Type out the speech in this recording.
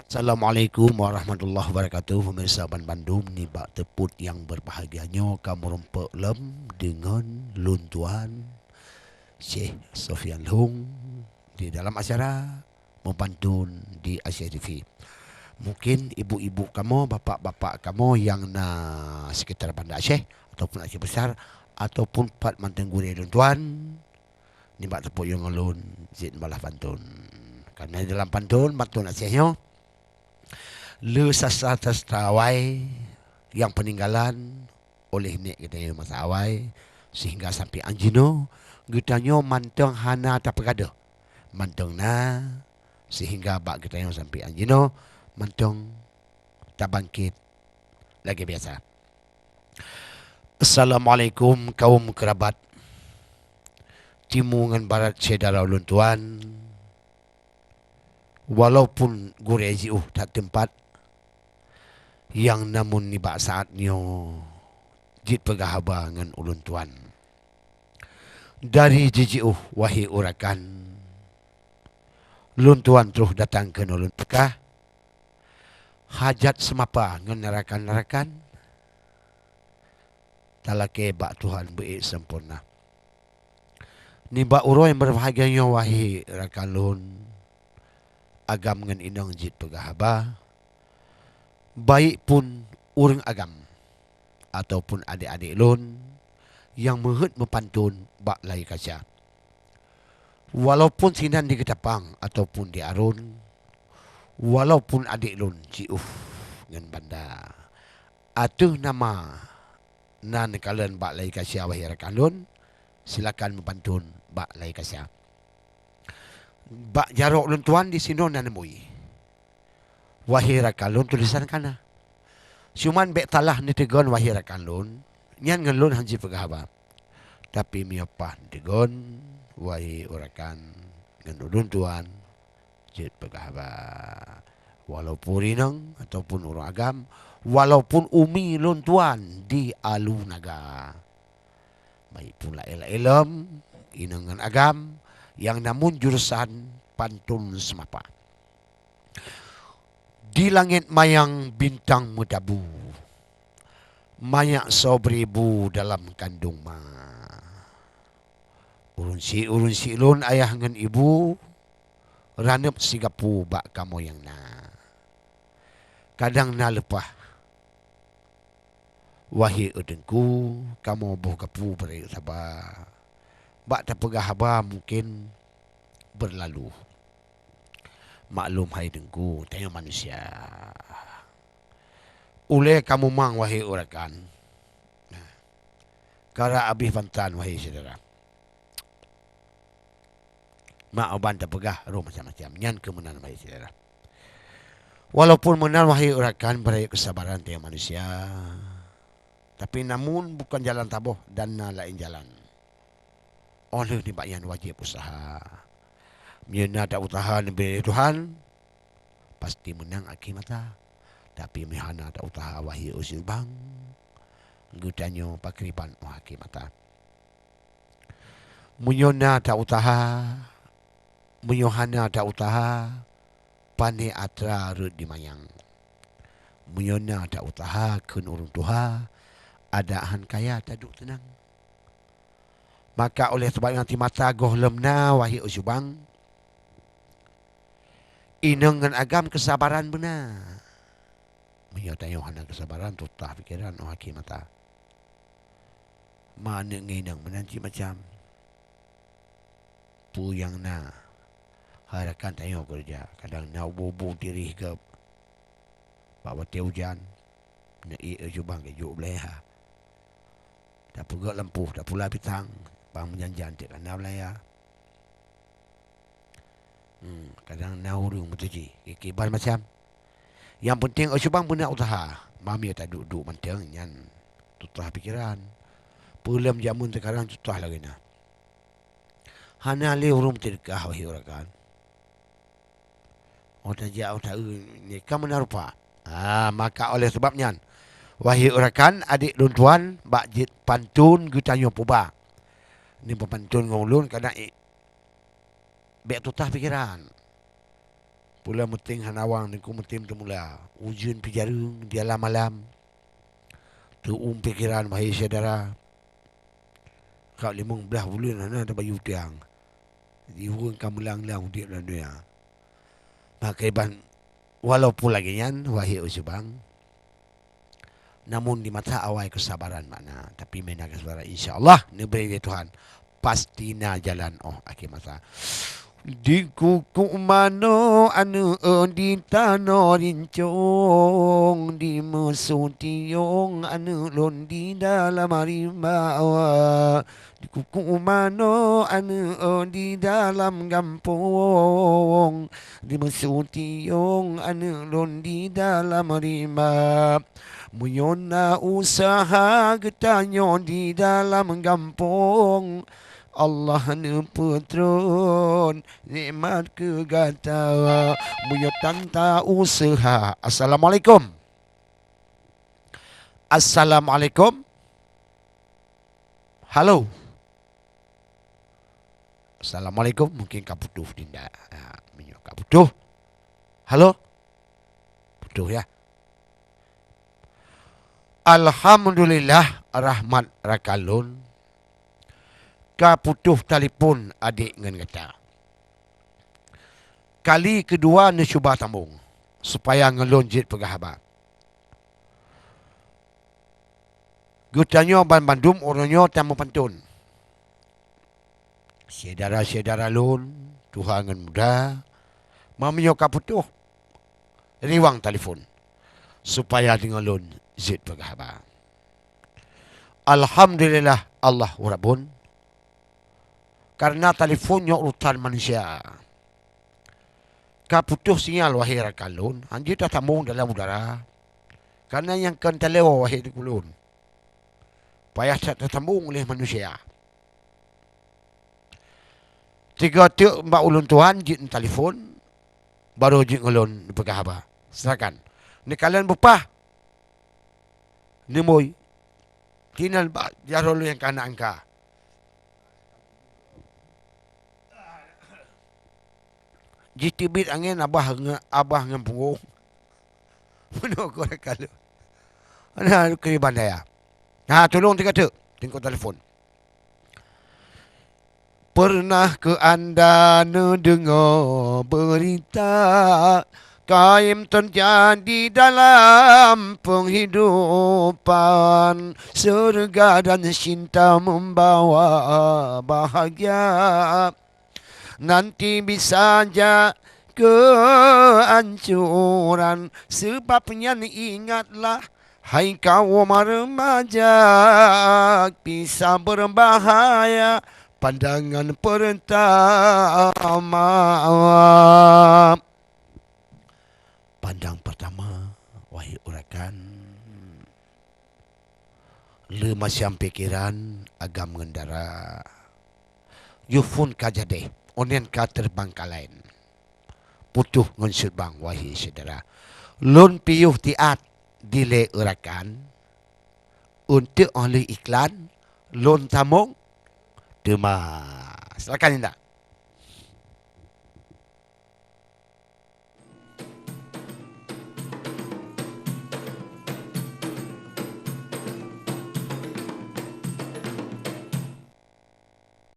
Assalamualaikum warahmatullahi wabarakatuh. Pemirsa Bandung ni bak teput yang berbahagianya kamu rumpuk lem dengan luntuan Syekh Sofian Hung di dalam acara Mempantun di Asia TV. Mungkin ibu-ibu kamu, bapak-bapak kamu yang na sekitar Banda Aceh ataupun Aceh Besar ataupun pat mantan gurih luntuan ni bak teput yang ngelun zin balah pantun. Karena dalam pantun Acehnya le sastra awai yang peninggalan oleh nek kita yang masa awai sehingga sampai anjino getanyo manteng hana tapagada manteng na sehingga bak kita yang sampai anjino manteng tabangkit lagi biasa. Assalamualaikum kaum kerabat timungan barat sedara luntuan walaupun gurezi tak tempat yang namun ni bak saatnya jit pegahaba ngan ulun tuan dari jijiuh wahai urakan lun tuan terus datang ke ulun pekah hajat semapa ngan narakan-narakan talake bak Tuhan beik sempurna ni bak uro yang berbahagianya wahai rakan lun agam ngan inang jit pegahaba baik pun orang agam ataupun adik-adik lun yang mehet mempantun bak lai kaca. Walaupun sinan di ketapang ataupun di arun, walaupun adik lun ciuh ngan banda. Atuh nama nan kalian bak lai kaca wahai rakan lun, silakan mempantun bak lai kaca. Bak jarok lun tuan di sini nanemui. Wahai rakan lun tulisan kana. Cuman bek talah ni tegon wahai rakan lun. Nyan ngan lun hanji pegahaba. Tapi miopah tegon wahai urakan ngan lun tuan jit pegahaba. Walaupun rinang ataupun orang agam, walaupun umi lun tuan di alu naga. Baik pula ilm inang ngan agam yang namun jurusan pantun semapa. Di langit mayang bintang medabu, mayak soberibu dalam kandung ma. Urun si lun ayah ngan ibu, ranep sigapu bak kamu yang na. Kadang na lepah, wahai udengku, kamu boh kapu beri sabar. Bak tak pegah haba mungkin berlalu. Maklum hai dengku, tanya manusia. Ule kamu mang wahai urakan. Kara abih pantan wahai saudara. Mak oban tak pegah roh macam-macam. Nyan kemenan wahai saudara. Walaupun menang wahai urakan berai kesabaran tanya manusia. Tapi namun bukan jalan taboh dan lain jalan. Oleh ni bayan wajib usaha. Mina tak usaha neberi Tuhan pasti menang aki mata. Tapi mihana tak usaha wahai usil bang. Gudanyo pakriban aki mata. Munyona tak usaha. Munyohana tak usaha. Pane atra rut di mayang. Munyona tak usaha kun urung tuha. Adaan kaya tak duk tenang. Maka oleh sebab nanti mata goh lemna wahai usil bang. Inang dengan agam kesabaran benar. Menyatakan hana kesabaran tutah fikiran haki mata. Mana nginang menanti macam pu yang na harakan tanya kerja. Kadang na bubu diri ke bawa teh hujan. Na jubang ke juk beleha. Tak pegak lampu, tak pula pitang. Bang menjanjan tak kena beleha. Kadang naurung betuji kibar macam yang penting usubang benar usaha mami tak duduk manteng nyan tutah pikiran pulam jamun sekarang tutah lagi na hana le urung terkah wahai urakan otak jauh tak ni kamu narupa maka oleh sebabnya wahai urakan adik lun tuan bak jit pantun gutanyo puba ni pantun ngolun kadang bek tutah pikiran Pula meting hanawang ni ku meting temula. Ujun pijarung di alam malam. Tu pikiran bahaya saudara. Kau limung belah bulan ada bayu tiang. Di urang kamu lang dia dan dia. Maka iban walaupun lagi nyan wahai usubang. Namun di mata awal kesabaran mana. Tapi menaga saudara insya-Allah ni beri dia Tuhan. Pastinya jalan akhir masa. Di kuku mano anu di tanah rincong di mesutiong anu lon di dalam rimbawa di kuku mano anu di dalam gampong di mesutiong anu lon di dalam rimba muyona usaha getanyo di dalam gampong Allah nu putron nikmat kegata muyo tanta usaha. Assalamualaikum. Assalamualaikum. Halo. Assalamualaikum. Mungkin kau putuh tidak. Muyo kau putuh. Halo. Putuh ya. Alhamdulillah rahmat rakalun. Ka putuh telefon adik ngan kata. Kali kedua ni cuba tambung supaya ngelonjit pegahabat. Gutanyo ban Bandung orangnya tamu pantun. Saudara-saudara lun Tuhan ngan muda maminyo ka putuh riwang telefon supaya ngelon zit pegahabat. Alhamdulillah Allah Rabbun. Karena telefonnya urutan manusia. Kaputuh sinyal wahai rakalun. Anjir tak tambung dalam udara. Karena yang kan telewa wahai di kulun. Payah tak tersambung oleh manusia. Tiga tiuk mbak ulun Tuhan jin telefon. Baru jin ulun pegah apa. Silakan. Ni kalian bupah. Ni moy. Kinal mbak jarol yang kana angka. Jitibit angin abah ngempung. Mana kau kalau? Mana keriban daya? Tolong tiga tu. Tengok telefon. Pernah ke anda dengar berita kaim terjadi dalam penghidupan surga dan cinta membawa bahagia. Nanti bisa saja kehancuran sebabnya ingatlah hai kaum remaja bisa berbahaya pandangan pertama. Pandang pertama wahai urakan lemah siam pikiran agam mengendara yufun kajadeh onen ka terbang kalain. Putuh ngonsut bang wahai saudara. Lun piyuh tiat dile urakan. Untuk oleh iklan. Lun tamung. Dema. Silakan Indah.